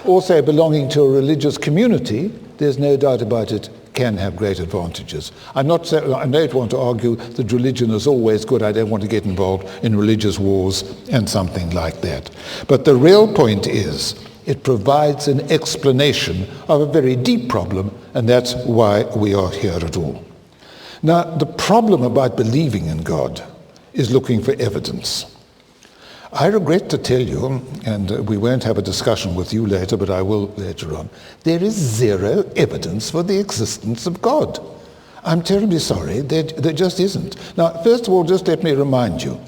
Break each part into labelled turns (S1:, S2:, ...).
S1: Also, belonging to a religious community, there's no doubt about it, can have great advantages. I don't want to argue that religion is always good. I don't want to get involved in religious wars and something like that. But the real point is, it provides an explanation of a very deep problem, and that's why we are here at all. Now, the problem about believing in God is looking for evidence. I regret to tell you, and we won't have a discussion with you later, but I will later on, there is zero evidence for the existence of God. I'm terribly sorry, there just isn't. Now, first of all, just let me remind you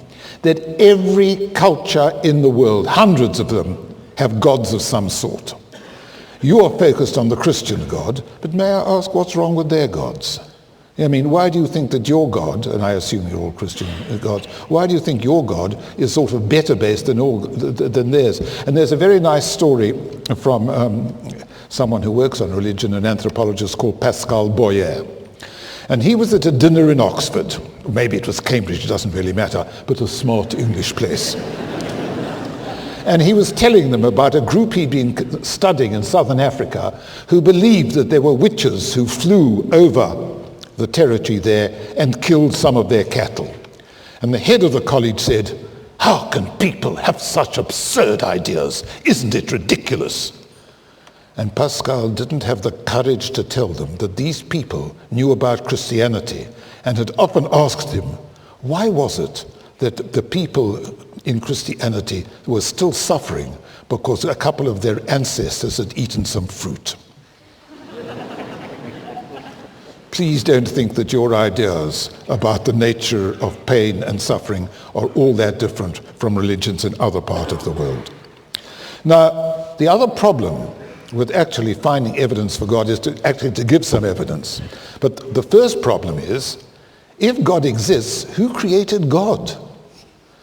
S1: that every culture in the world, hundreds of them, have gods of some sort. You are focused on the Christian God, but may I ask what's wrong with their gods? I mean, why do you think that your God, and I assume you're all Christian gods, why do you think your God is sort of better based than theirs? And there's a very nice story from someone who works on religion, an anthropologist called Pascal Boyer. And he was at a dinner in Oxford. Maybe it was Cambridge, it doesn't really matter, but a smart English place. And he was telling them about a group he'd been studying in southern Africa who believed that there were witches who flew over the territory there and killed some of their cattle. And the head of the college said, "How can people have such absurd ideas? Isn't it ridiculous?" And Pascal didn't have the courage to tell them that these people knew about Christianity and had often asked him, why was it that the people in Christianity were still suffering because a couple of their ancestors had eaten some fruit? Please don't think that your ideas about the nature of pain and suffering are all that different from religions in other parts of the world. Now, the other problem with actually finding evidence for God is to give some evidence. But the first problem is, if God exists, who created God?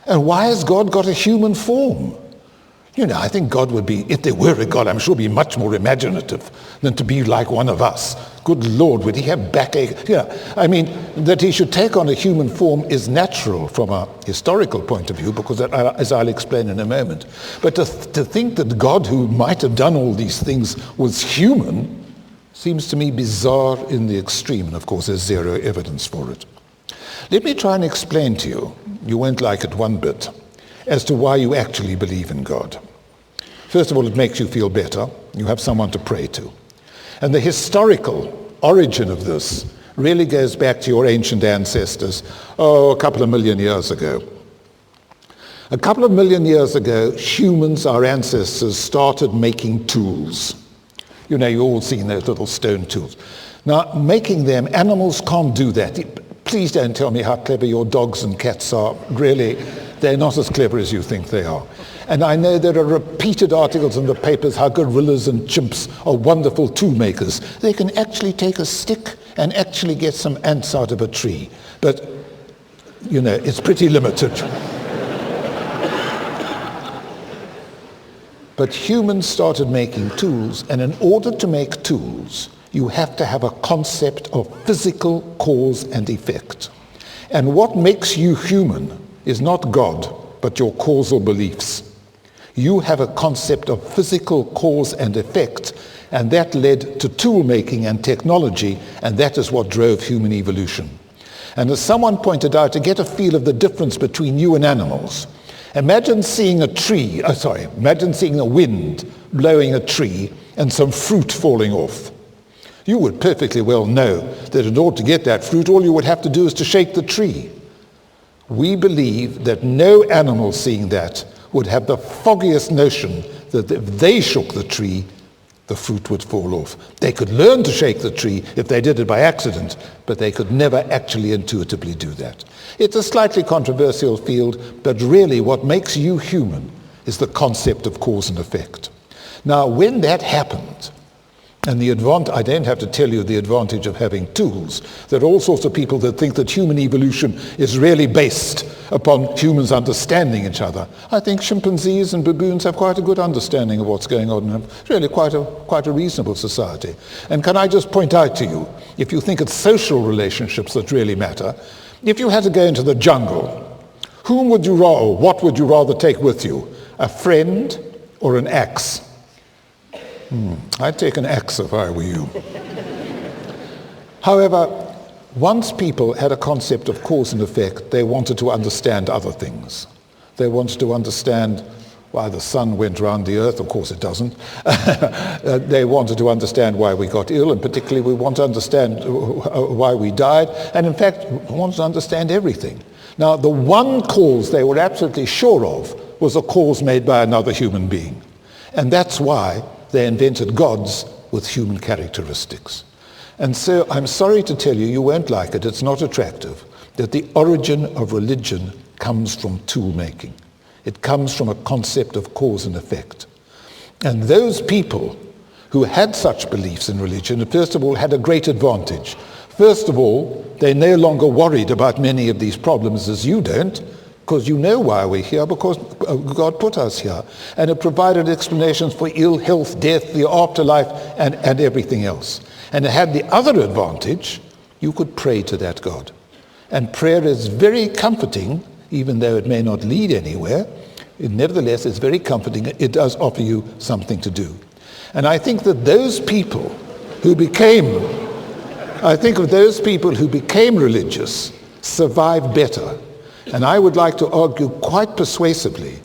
S1: And why has God got a human form? You know, I think God would be, if there were a God, I'm sure be much more imaginative than to be like one of us. Good Lord, would he have backache? Yeah, I mean, that he should take on a human form is natural from a historical point of view, because as I'll explain in a moment. But to think that God, who might have done all these things, was human, seems to me bizarre in the extreme. And of course, there's zero evidence for it. Let me try and explain to you, you won't like it one bit, as to why you actually believe in God. First of all, it makes you feel better. You have someone to pray to. And the historical origin of this really goes back to your ancient ancestors, a couple of million years ago. A couple of million years ago, humans, our ancestors, started making tools. You know, you've all seen those little stone tools. Now, making them, animals can't do that. Please don't tell me how clever your dogs and cats are. Really, they're not as clever as you think they are. And I know there are repeated articles in the papers how gorillas and chimps are wonderful tool makers. They can actually take a stick and actually get some ants out of a tree. But, you know, it's pretty limited. But humans started making tools, and in order to make tools, you have to have a concept of physical cause and effect. And what makes you human is not God, but your causal beliefs. You have a concept of physical cause and effect, and that led to tool making and technology, and that is what drove human evolution. And as someone pointed out, to get a feel of the difference between you and animals, imagine seeing imagine seeing the wind blowing a tree and some fruit falling off. You would perfectly well know that in order to get that fruit, all you would have to do is to shake the tree. We believe that no animal seeing that would have the foggiest notion that if they shook the tree, the fruit would fall off. They could learn to shake the tree if they did it by accident, but they could never actually intuitively do that. It's a slightly controversial field, but really what makes you human is the concept of cause and effect. Now, when that happened, and I don't have to tell you the advantage of having tools. There are all sorts of people that think that human evolution is really based upon humans understanding each other. I think chimpanzees and baboons have quite a good understanding of what's going on and have really quite a reasonable society. And can I just point out to you, if you think it's social relationships that really matter, if you had to go into the jungle, what would you rather take with you? A friend or an axe? I'd take an axe if I were you. However, once people had a concept of cause and effect, they wanted to understand other things. They wanted to understand why the sun went around the earth. Of course it doesn't. They wanted to understand why we got ill, and particularly we want to understand why we died, and in fact we want to understand everything. Now, the one cause they were absolutely sure of was a cause made by another human being. And that's why they invented gods with human characteristics. And so I'm sorry to tell you, you won't like it, it's not attractive, that the origin of religion comes from tool making. It comes from a concept of cause and effect. And those people who had such beliefs in religion, first of all, had a great advantage. First of all, they no longer worried about many of these problems as you don't, because you know why we're here, because God put us here. And it provided explanations for ill health, death, the afterlife, and everything else. And it had the other advantage, you could pray to that God. And prayer is very comforting, even though it may not lead anywhere. Nevertheless, it's very comforting. It does offer you something to do. And I think that those people who became religious survived better. And I would like to argue quite persuasively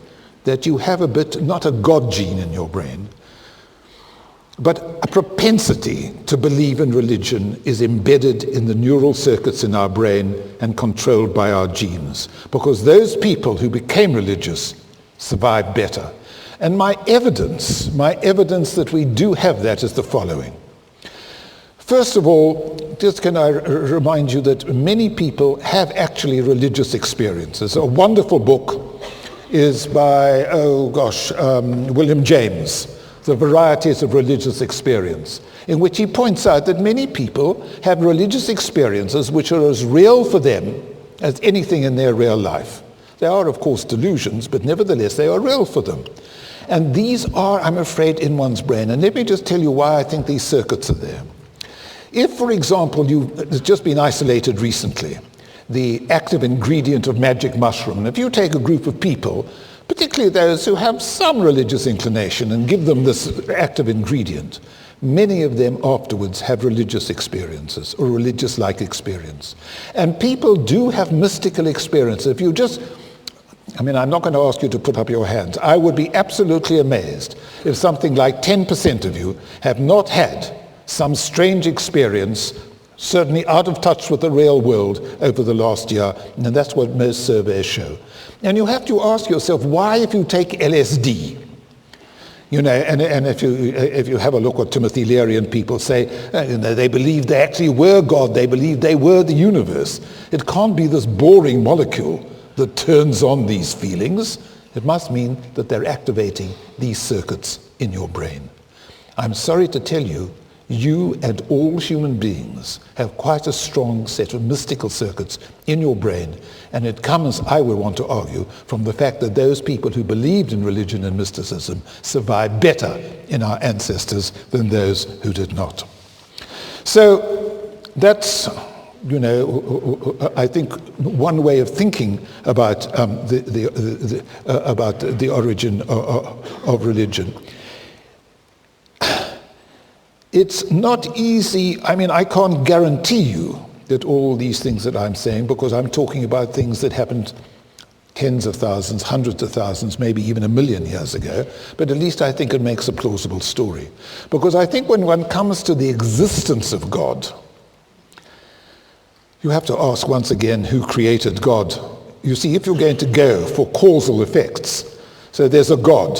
S1: that you have not a God gene in your brain, but a propensity to believe in religion is embedded in the neural circuits in our brain and controlled by our genes. Because those people who became religious survived better. And my evidence that we do have that is the following. First of all, just can I remind you that many people have actually religious experiences. A wonderful book is by, William James, The Varieties of Religious Experience, in which he points out that many people have religious experiences which are as real for them as anything in their real life. They are, of course, delusions, but nevertheless, they are real for them. And these are, I'm afraid, in one's brain. And let me just tell you why I think these circuits are there. If, for example, it's just been isolated recently, the active ingredient of magic mushroom, and if you take a group of people, particularly those who have some religious inclination, and give them this active ingredient, many of them afterwards have religious experiences or religious-like experience. And people do have mystical experiences. If you just, I'm not going to ask you to put up your hands. I would be absolutely amazed if something like 10% of you have not had some strange experience, certainly out of touch with the real world over the last year, and that's what most surveys show. And you have to ask yourself, why, if you take LSD, and if you have a look what Timothy Leary and people say, they believed they actually were God, they believed they were the universe. It can't be this boring molecule that turns on these feelings. It must mean that they're activating these circuits in your brain. I'm sorry to tell you, you and all human beings have quite a strong set of mystical circuits in your brain, and it comes, I would want to argue, from the fact that those people who believed in religion and mysticism survived better in our ancestors than those who did not. So that's, I think one way of thinking about the origin of religion. It's not easy. I can't guarantee you that all these things that I'm saying, because I'm talking about things that happened tens of thousands, hundreds of thousands, maybe even 1 million years ago, but at least I think it makes a plausible story. Because I think when one comes to the existence of God, you have to ask once again, who created God? You see, if you're going to go for causal effects, so there's a God,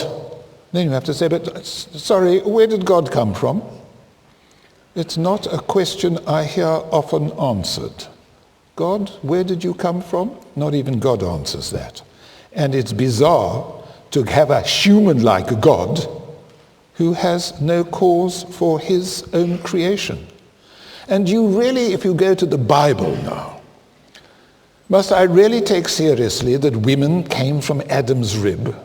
S1: then you have to say, but sorry, where did God come from? It's not a question I hear often answered. God, where did you come from? Not even God answers that. And it's bizarre to have a human-like God who has no cause for his own creation. And you really, if you go to the Bible now, must I really take seriously that women came from Adam's rib?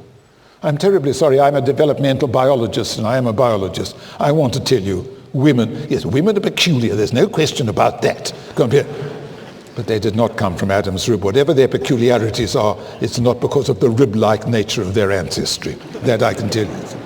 S1: I'm terribly sorry, I'm a developmental biologist and I am a biologist. I want to tell you, women are peculiar, there's no question about that. But they did not come from Adam's rib. Whatever their peculiarities are, it's not because of the rib-like nature of their ancestry. That I can tell you.